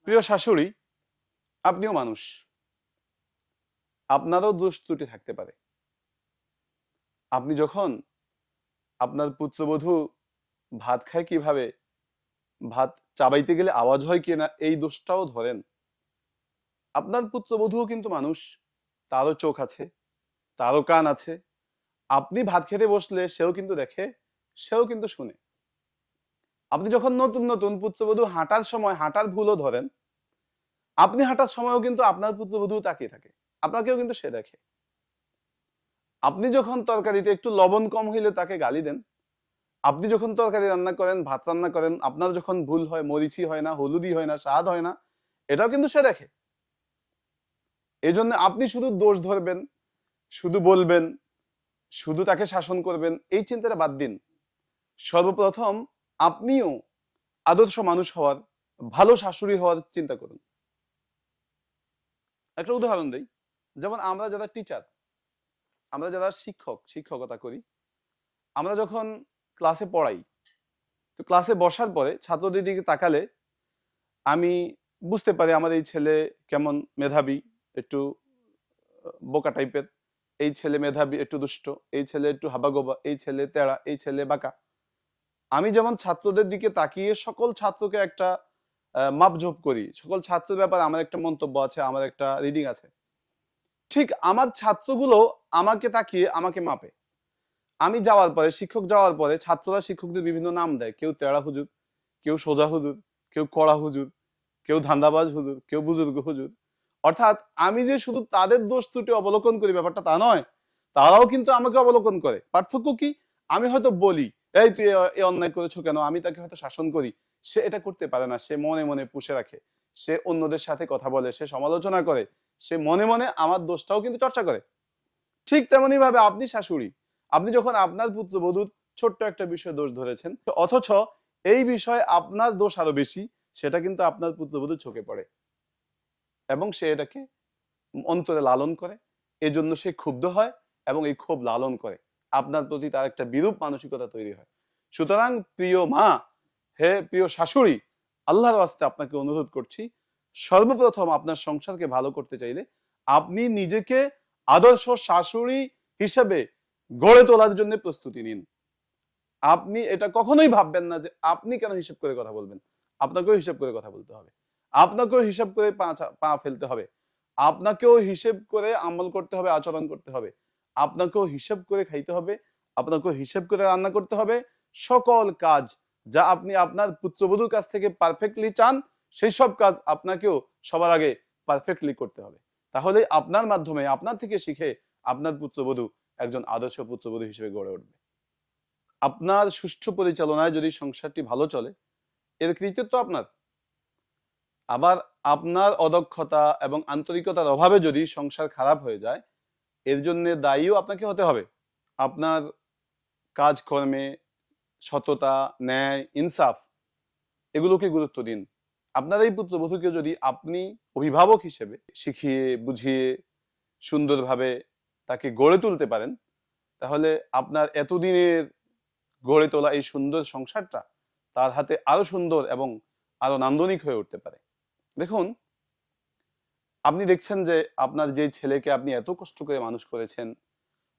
প্রিয় শাশুড়ি, আপনিও মানুষ, আপনারও দোষ ত্রুটি থাকতে পারে। আপনি যখন আপনার পুত্রবধূ ভাত খায় কিভাবে, ভাত চাবাইতে গেলে আওয়াজ হয় কিনা, এই দোষটাও ধরেন। আপনার পুত্রবধূও কিন্তু মানুষ, তারও চোখ আছে, তারও কান আছে। আপনি ভাত খেতে বসলে সেও কিন্তু দেখে, সেও কিন্তু শুনে। আপনি যখন নতুন নতুন পুত্রবধূ হাঁটার সময় হাঁটার ভুলও ধরেন, আপনি হাঁটার সময়ও কিন্তু আপনার পুত্রবধূ তাকিয়ে থাকে, আপনাকেও কিন্তু সে দেখে। আপনি যখন তরকারিতে একটু লবণ কম হইলে তাকে গালি দেন, আপনি যখন তরকারি রান্না করেন, ভাত রান্না করেন, আপনার যখন ভুল হয়, মরিচি হয় না, হলুদি হয় না, স্বাদ হয় না, এটাও কিন্তু সে দেখে। এই জন্য আপনি শুধু দোষ ধরবেন, শুধু বলবেন, শুধু তাকে শাসন করবেন, এই চিন্তাটা বাদ দিন। সর্বপ্রথম আপনিও আদর্শ মানুষ হওয়ার, ভালো শাশুড়ি হওয়ার চিন্তা করুন। একটা উদাহরণ দেই, যেমন আমরা যারা টিচার, আমরা যারা শিক্ষকতা করি, আমরা যখন ক্লাসে পড়াই, তো ক্লাসে বসার পরে ছাত্রদের দিকে তাকালে আমি বুঝতে পারি আমার এই ছেলে কেমন মেধাবী, একটু বোকা টাইপের, এই ছেলে মেধাবী একটু দুষ্ট, এই ছেলে একটু হাবাগোবা, এই ছেলে তেড়া, এই ছেলে বাঁকা। আমি যেমন ছাত্রদের দিকে তাকিয়ে সকল ছাত্রকে একটা মাপঝোপ করি, সকল ছাত্রের ব্যাপারে আমার একটা মন্তব্য আছে, আমার একটা রিডিং আছে, ঠিক আমার ছাত্রগুলো আমাকে তাকিয়ে আমাকে মাপে। আমি যাওয়ার পরে, শিক্ষক যাওয়ার পরে ছাত্ররা শিক্ষকদের বিভিন্ন নাম দেয়, কেউ তেড়া হুজুর, কেউ সোজা হুজুর, কেউ কড়া হুজুর, কেউ ধান্দাবাজ হুজুর, কেউ বুজুর্গ হুজুর। অর্থাৎ আমি যে শুধু তাদের দোষ ত্রুটি অবলোকন করি ব্যাপারটা তা নয়, তারাও কিন্তু আমাকে অবলোকন করে। পার্থক্য কি? আমি হয়তো বলি, এই তুই এ অন্যায় করেছো কেন, আমি তাকে হয়তো শাসন করি, সে এটা করতে পারে না, সে মনে মনে পুষে রাখে, সে অন্যদের সাথে কথা বলে, সে সমালোচনা করে, সে মনে মনে আমার দোষটাও কিন্তু চর্চা করে। ঠিক তেমনি ভাবে আপনি শাশুড়ি, আপনি যখন আপনার পুত্রবধূর ছোট্ট একটা বিষয় দোষ ধরেছেন, অথচ এই বিষয়ে আপনার দোষ আরো বেশি, সেটা কিন্তু আপনার পুত্রবধূর চোখে পড়ে এবং সে এটাকে অন্তরে লালন করে, এজন্য সে ক্ষুব্ধ হয় এবং এই ক্ষোভ লালন করে, আপনার প্রতি তার একটা বিরূপ মানসিকতা তৈরি হয়। সুতরাং প্রিয় মা, হে প্রিয় শাশুড়ি, আল্লাহর ওয়াস্তে আপনাকে অনুরোধ করছি, সর্বপ্রথম আপনার সংসারকে ভালো করতে চাইলে আপনি নিজেকে আদর্শ শাশুড়ি হিসেবে গড়ে তোলার জন্য প্রস্তুতি নিন। আপনি এটা কখনোই ভাববেন না যে আপনি কেন হিসাব করে কথা বলবেন, আপনাকেও হিসাব করে কথা বলতে হবে, আপনাকেও হিসাব করে পা ফেলতে হবে, আপনাকেও হিসেব করে আমল করতে হবে, আচরণ করতে হবে, আপনাকেও হিসাব করে খাইতে হবে, আপনাকেও হিসাব করে রান্না করতে হবে। সকল কাজ যা আপনি আপনার পুত্রবধূর কাছ থেকে পারফেক্টলি চান, সেই সব কাজ আপনাকেও সবার আগে পারফেক্টলি করতে হবে। তাহলে আপনার মাধ্যমে, আপনার থেকে শিখে আপনার পুত্রবধূ একজন আদর্শ পুত্রবধূ হিসেবে গড়ে উঠবে। আপনার সুষ্ঠু পরিচালনায় যদি সংসারটি ভালো চলে, এর কৃতিত্ব আপনার। আবার আপনার অদক্ষতা এবং আন্তরিকতার অভাবে যদি সংসার খারাপ হয়ে যায়, এর জন্য দায়ীও আপনাকে হতে হবে। আপনার কাজকর্মে সততা, ন্যায়, ইনসাফ, এগুলোকে গুরুত্ব দিন। আপনার এই পুত্রবধূকে যদি আপনি অভিভাবক হিসেবে শিখিয়ে বুঝিয়ে সুন্দরভাবে তাকে গড়ে তুলতে পারেন, তাহলে আপনার এতদিনের গড়ে তোলা এই সুন্দর সংসারটা তার হাতে আরো সুন্দর এবং আরো নান্দনিক হয়ে উঠতে পারে। দেখুন, আপনি দেখছেন যে আপনার যে ছেলেকে আপনি এত কষ্ট করে মানুষ করেছেন,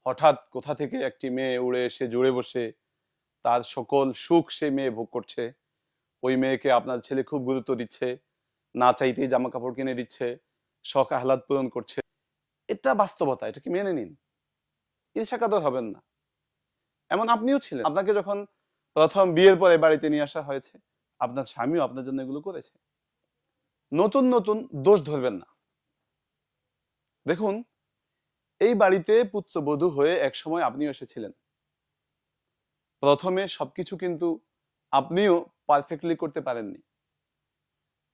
হঠাৎ কোথা থেকে একটি মেয়ে উড়ে এসে জুড়ে বসে তার সকল সুখ সে মেয়ে ভোগ করছে। ওই মেয়েকে আপনার ছেলে খুব গুরুত্ব দিচ্ছে, না চাইতেই জামা কাপড় কিনে দিচ্ছে, শখ আহ্লাদ পূরণ করছে। এটা বাস্তবতা, এটা কি মেনে নিন, ঈর্ষাকাতর হবেন না। এমন আপনিও ছিলেন, আপনাকে যখন প্রথম বিয়ের পরে বাড়িতে নিয়ে আসা হয়েছে, আপনার স্বামীও আপনার জন্য এগুলো করেছে। নতুন নতুন দোষ ধরবেন না। দেখুন, এই বাড়িতে পুত্রবধূ হয়ে একসময় আপনিও এসেছিলেন। প্রথমে সবকিছু কিন্তু আপনিও পারফেক্টলি করতে পারেননি।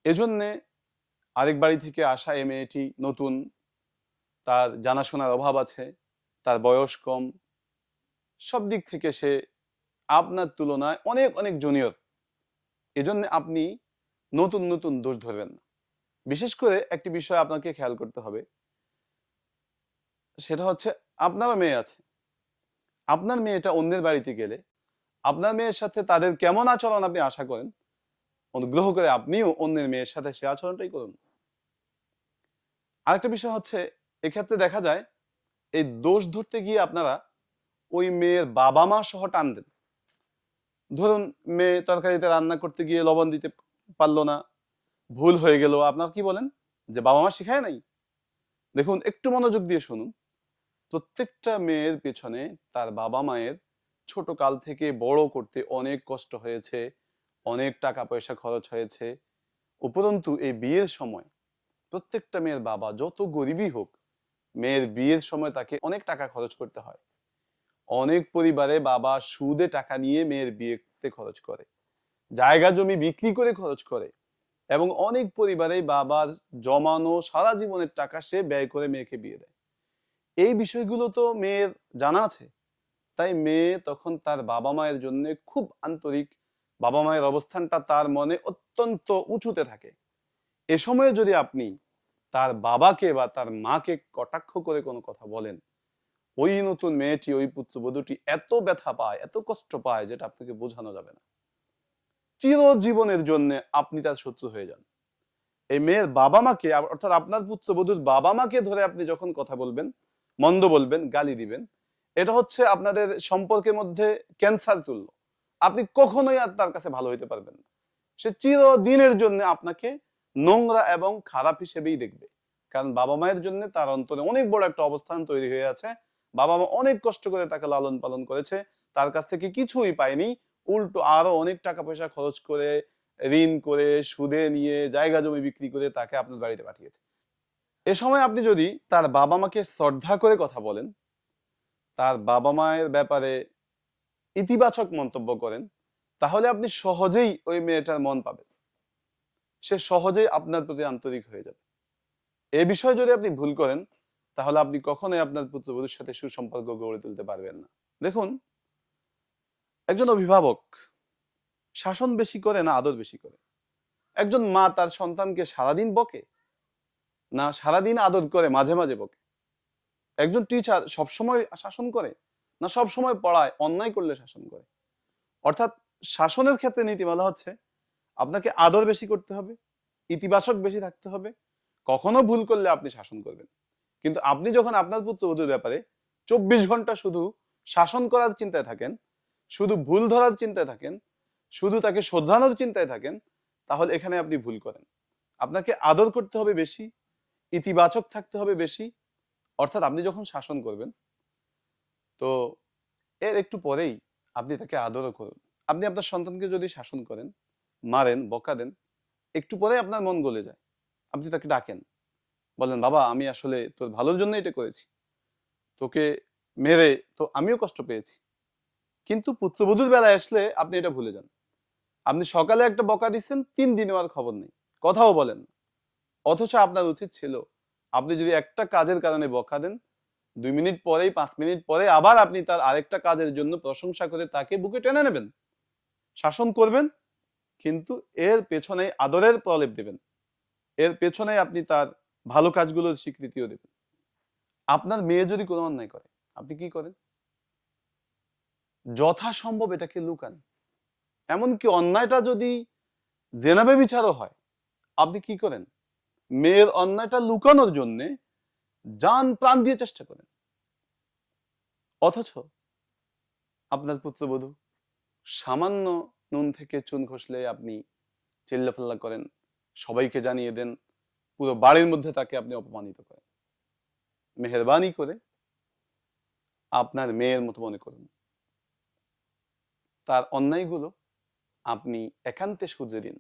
এজন্যে আরেক বাড়ি থেকে আসা এই মেয়েটি নতুন, তার জানাশোনার অভাব আছে, তার বয়স কম, সব দিক থেকে সে আপনার তুলনায় অনেক অনেক জুনিয়র। এজন্য আপনি নতুন নতুন দোষ ধরবেন না। বিশেষ করে একটি বিষয় আপনাকে খেয়াল করতে হবে, সেটা হচ্ছে আপনারও মেয়ে আছে। আপনার মেয়েটা অন্যের বাড়িতে গেলে আপনার মেয়ের সাথে তাদের কেমন আচরণ আপনি আশা করেন, অনুগ্রহ করে আপনিও অন্যের মেয়ের সাথে সে আচরণটাই করুন। আরেকটা বিষয় হচ্ছে, এক্ষেত্রে দেখা যায় এই দোষ ধরতে গিয়ে আপনারা ওই মেয়ের বাবা মা সহ টান দেন। ধরুন মেয়ে তরকারিতে রান্না করতে গিয়ে লবণ দিতে পারলো না, ভুল হয়ে গেল, আপনারা কি বলেন যে বাবা মা শিখায় নাই? দেখুন, একটু মনোযোগ দিয়ে শুনুন। প্রত্যেকটা মেয়ের পেছনে তার বাবা মায়ের ছোট কাল থেকে বড় করতে অনেক কষ্ট হয়েছে, অনেক টাকা পয়সা খরচ হয়েছে। উপরন্তু এই বিয়ের সময় প্রত্যেকটা মেয়ের বাবা যত গরিবই হোক, মেয়ের বিয়ের সময় তাকে অনেক টাকা খরচ করতে হয়। অনেক পরিবারে বাবা সুদে টাকা নিয়ে মেয়ের বিয়েতে খরচ করে, জায়গা জমি বিক্রি করে খরচ করে, এবং অনেক পরিবারে বাবার জমানো সারা জীবনের টাকা সে ব্যয় করে মেয়েকে বিয়ে দেয়। এই বিষয়গুলো তো মেয়ের জানা আছে, তাই মেয়ে তখন তার বাবা মায়ের জন্য খুব আন্তরিক, বাবা মায়ের অবস্থানটা তার মনে অত্যন্ত উঁচুতে থাকে। এ সময়ে যদি আপনি তার বাবাকে বা তার মাকে কটাক্ষ করে কোনো কথা বলেন, ওই নতুন মেয়েটি, ওই পুত্রবধূটি এত ব্যথা পায়, এত কষ্ট পায়, যেটা আপনাকে বোঝানো যাবে না। চিরজীবনের জন্য আপনি তার শত্রু হয়ে যান। এই মেয়ের বাবা মাকে, অর্থাৎ আপনার পুত্রবধূর বাবা মাকে ধরে আপনি যখন কথা বলবেন, মন্দ বলবেন, গালি দিবেন, এটা হচ্ছে আপনাদের সম্পর্কের মধ্যে ক্যান্সার তুল্য। আপনি কখনোই আর তার কাছে ভালো হইতে পারবেন না। সে চিরদিনের জন্য আপনাকে নোংরা এবং খারাপ হিসেবেই দেখবে। কারণ বাবা মায়ের জন্য তার অন্তরে অনেক বড় একটা অবস্থান তৈরি হয়ে আছে। বাবা মা অনেক কষ্ট করে তাকে লালন পালন করেছে, তার কাছ থেকে কিছুই পায়নি, উল্টো আরো অনেক টাকা পয়সা খরচ করে, ঋণ করে, সুদে নিয়ে, জায়গা জমি বিক্রি করে তাকে আপনার বাড়িতে পাঠিয়েছে। এ সময় আপনি যদি তার বাবা মাকে শ্রদ্ধা করে কথা বলেন, তার বাবা মায়ের ব্যাপারে ইতিবাচক মন্তব্য করেন, তাহলে আপনি সহজেই ওই মেয়েটার মন পাবেন। সে সহজেই আপনার প্রতি আন্তরিক হয়ে যাবে। এই বিষয়ে যদি আপনি ভুল করেন, তাহলে আপনি কখনোই আপনার পুত্রবধূর সাথে সুসম্পর্ক গড়ে তুলতে পারবেন না। দেখুন, একজন অভিভাবক শাসন বেশি করে না আদর বেশি করে? একজন মা তার সন্তানকে সারাদিন বকে না সারাদিন আদর করে মাঝে মাঝে বকে? একজন টিচার সবসময় শাসন করে না সবসময় পড়ায়, অন্যায় করলে শাসন করে? অর্থাৎ শাসনের ক্ষেত্রে নীতিমালা হচ্ছে আপনাকে আদর বেশি করতে হবে, ইতিবাচক বেশি থাকতে হবে, কখনো ভুল করলে আপনি শাসন করবেন। কিন্তু আপনি যখন আপনার পুত্রবধূর ব্যাপারে 24 ঘন্টা শুধু শাসন করার চিন্তায় থাকেন, শুধু ভুল ধরার চিন্তায় থাকেন, শুধু তাকে শোধরানোর চিন্তায় থাকেন, তাহলে এখানে আপনি ভুল করেন। আপনাকে আদর করতে হবে বেশি, ইতিবাচক থাকতে হবে বেশি। অর্থাৎ আপনি যখন শাসন করবেন, তো এর একটু পরেই আপনি তাকে আদরও করুন। আপনি আপনার সন্তানকে যদি শাসন করেন, মারেন, বকা দেন, একটু পরে আপনার মন গলে যায়। আপনি তাকে ডাকেন, বলেন, বাবা আমি আসলে তোর ভালোর জন্য এটা করেছি, তোকে মেরে তো আমিও কষ্ট পেয়েছি। কিন্তু পুত্রবধূর বেলায় আসলে আপনি এটা ভুলে যান। আপনি সকালে একটা বকা দিচ্ছেন, 3 দিনও আর খবর নেই, কথাও বলেন না। অথচ আপনার উচিত ছিল, আপনি যদি একটা কাজের কারণে বকা দেন, 2 মিনিট পরেই, 5 মিনিট পরে আবার আপনি তার আরেকটা কাজের জন্য প্রশংসা করে তাকে বুকে টেনে নেবেন, শাসন করবেন, কিন্তু এর পেছনে আদরের প্রলেপ দেবেন, এর পেছনে আপনি তার ভালো কাজগুলোর স্বীকৃতিও দেবেন। আপনার মেয়ে যদি কোনো অন্যায় করে, আপনি কি করেন? যথাসম্ভব এটাকে লুকান। এমনকি অন্যায়টা যদি জেনাবে বিচারও হয়, আপনি কি করেন? মেয়ের অন্যায়টা লুকানোর জন্য জান প্রাণ দিয়ে চেষ্টা করেন। অথচ আপনার পুত্রবধূ সামান্য নুন থেকে চুন খসলে আপনি চিল্লাফাল্লা করেন, সবাইকে জানিয়ে দেন, পুরো বাড়ির মধ্যে তাকে আপনি অপমানিত করেন। মেহেরবানি করে আপনার মেয়ের মতো মনে করুন, তার অন্যায়গুলো আপনি একান্তে শুধরে দিন।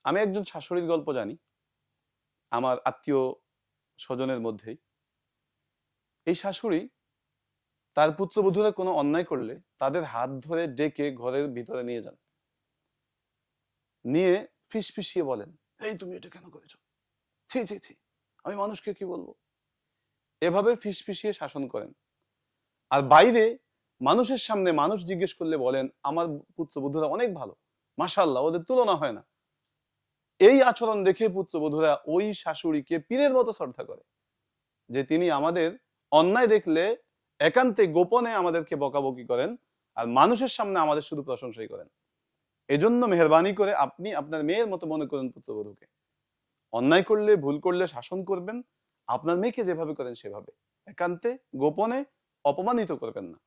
আমি একজন শাশুড়ির গল্প জানি, আমার আত্মীয় স্বজনের মধ্যেই। এই শাশুড়ি তার পুত্রবধূরা কোনো অন্যায় করলে তাদের হাত ধরে ডেকে ঘরের ভিতরে নিয়ে যান, নিয়ে ফিসফিসিয়ে বলেন, এই তুমি এটা কেন করেছো, ছি ছি ছি, আমি মানুষকে কি বলবো? এভাবে ফিসফিসিয়ে শাসন করেন। আর বাইরে মানুষের সামনে মানুষ জিজ্ঞেস করলে বলেন, আমার পুত্রবধূরা অনেক ভালো, মাশাআল্লাহ, ওদের তুলনা হয় না। এই আচরণ দেখে পুত্রবধূরা ওই শাশুড়িকে পীরের মতো শ্রদ্ধা করে, যে তিনি আমাদের অন্যায় দেখলে একান্তে গোপনে আমাদেরকে বকাবকি করেন, আর মানুষের সামনে আমাদের শুধু প্রশংসাই করেন। এজন্য মেহরবানি করে আপনি আপনার মেয়ের মতো মনে করুন পুত্রবধূকে। অন্যায় করলে, ভুল করলে শাসন করবেন, আপনার মেয়েকে যেভাবে করেন সেভাবে। একান্তে গোপনে অপমানিত করবেন না।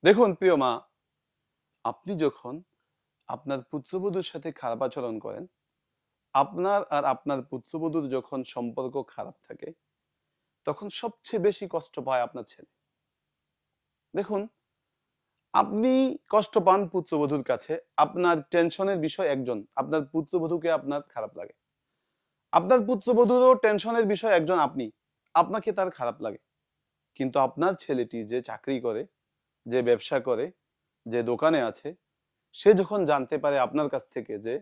দেখুন প্রিয় মা, আপনি যখন আপনার পুত্রবধূর সাথে খারাপ আচরণ করেন, আপনার আর আপনার পুত্রবধূর যখন সম্পর্ক খারাপ থাকে, তখন সবচেয়ে বেশি কষ্ট পায় আপনার ছেলে। দেখুন, আপনি কষ্ট পান পুত্রবধূর কাছে, আপনার টেনশনের বিষয় একজন, আপনার পুত্রবধূকে আপনার খারাপ লাগে। আপনার পুত্রবধূরও টেনশনের বিষয় একজন আপনি, আপনাকে তার খারাপ লাগে। কিন্তু আপনার ছেলেটি যে চাকরি করে, যে ব্যবসা করে, যে দোকানে আছে, সে যখন জানতে পারে আপনার কাছ থেকে যে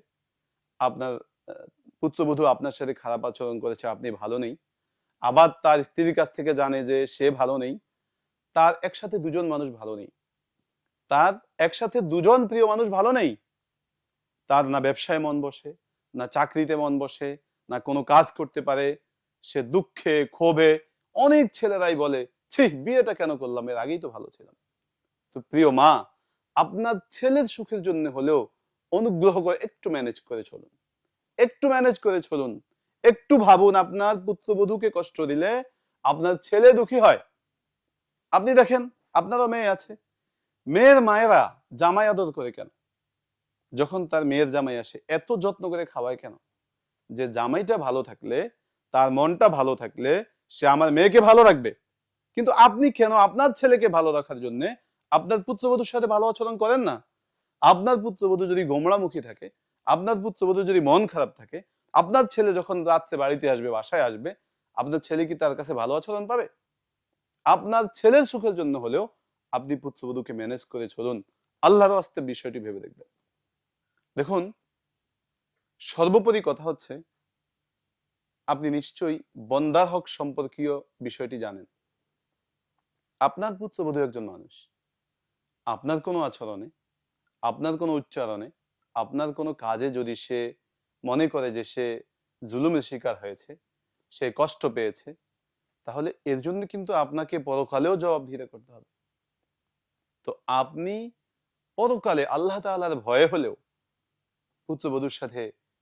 আপনার পুত্রবধূ আপনার সাথে খারাপ আচরণ করেছে, আপনি ভালো নেই, আবার তার স্ত্রীর কাছ থেকে জানে যে সে ভালো নেই, তার একসাথে দুজন মানুষ ভালো নেই, তার একসাথে দুজন প্রিয় মানুষ ভালো নেই। তার না ব্যবসায় মন বসে, না চাকরিতে মন বসে, না কোনো কাজ করতে পারে, সে দুঃখে ক্ষোভে। অনেক ছেলেরাই বলে, ছি বিয়েটা কেন করলাম, এর আগেই তো ভালো ছিলাম। তো প্রিয় মা, আপনার ছেলের সুখের জন্য হলেও অনুগ্রহ করে একটু ম্যানেজ করে চলুন, একটু ম্যানেজ করে চলুন। একটু ভাবুন, আপনার পুত্রবধূকে কষ্ট দিলে আপনার ছেলে দুঃখী হয়। আপনি দেখেন, আপনারও মেয়ে আছে, মেয়ের মায়েরা জামাই আদর করে কেন? যখন তার মেয়ের জামাই আসে এত যত্ন করে খাওয়ায় কেন? যে জামাইটা ভালো থাকলে, তার মনটা ভালো থাকলে সে আমার মেয়েকে ভালো রাখবে। কিন্তু আপনি কেন আপনার ছেলেকে ভালো রাখার জন্য আপনার পুত্রবধূর সাথে ভালো আচরণ করেন না? আপনার পুত্রবধূ যদি গোমড়ামুখী থাকে, আপনার পুত্রবধূ যদি মন খারাপ থাকে, আপনার ছেলে যখন রাত্রে বাড়িতে আসবে, বাসায় আসবে, আপনার ছেলে কি তার কাছে ভালো আচরণ পাবে? আপনার ছেলের সুখের জন্য হলেও আপনি পুত্রবধূকে ম্যানেজ করে চলুন। আল্লাহর ওয়াস্তে বিষয়টি ভেবে দেখবেন। দেখুন, সর্বোপরি কথা হচ্ছে, আপনি নিশ্চয়ই বন্দার হক সম্পর্কীয় বিষয়টি জানেন। আপনার পুত্রবধূ একজন মানুষ, আপনার কোনো আচরণে, আপনার কোনো উচ্চারণে, আপনার কোনো কাজে যদি সে মনে করে যে সে জুলুমের শিকার হয়েছে, সে কষ্ট পেয়েছে, তাহলে এর জন্য কিন্তু আপনাকে পরকালেও জবাবদিহিতা করতে হবে। তো আপনি পরকালে আল্লাহ তাআলার ভয়ে হলেও পুত্রবধূর সাথে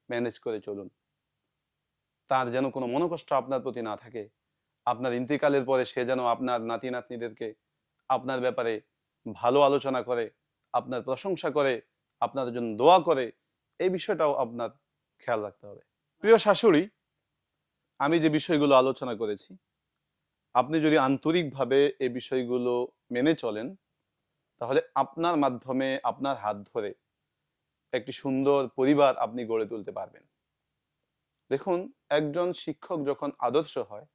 ম্যানেজ করে চলুন। তার যেন কোনো মনোকষ্ট আপনার প্রতি না থাকে। আপনার ইন্তিকালের পরে সে যেন আপনার নাতি নাতনিদেরকে আপনার ব্যাপারে ভালো আলোচনা করে, আপনার প্রশংসা করে, আপনার জন্য দোয়া করে, এই বিষয়টাও আপনার খেয়াল রাখতে হবে। প্রিয় শাশুড়ি, আমি যে বিষয়গুলো আলোচনা করেছি, আপনি যদি আন্তরিকভাবে এই বিষয়গুলো মেনে চলেন, তাহলে আপনার মাধ্যমে, আপনার হাত ধরে একটি সুন্দর পরিবার আপনি গড়ে তুলতে পারবেন। দেখুন, একজন শিক্ষক যখন আদর্শ হয়,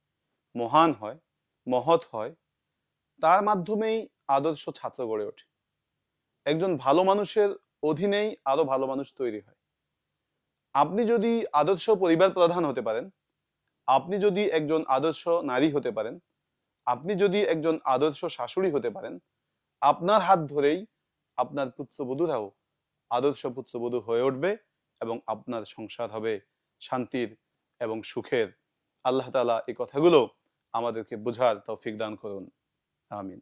মহান হয়, মহৎ হয়, তার মাধ্যমেই আদর্শ ছাত্র গড়ে ওঠে। একজন ভালো মানুষের অধীনেই আরো ভালো মানুষ তৈরি হয়। আপনি যদি আদর্শ পরিবার প্রধান হতে পারেন, আপনি যদি একজন আদর্শ নারী হতে পারেন, আপনি যদি একজন আদর্শ শাশুড়ি হতে পারেন, আপনার হাত ধরেই আপনার পুত্রবধূরাও আদর্শ পুত্রবধূ হয়ে উঠবে এবং আপনার সংসার হবে শান্তির এবং সুখের। আল্লাহ তাআলা এই কথাগুলো আমাদেরকে বোঝার তৌফিক দান করুন। আমিন।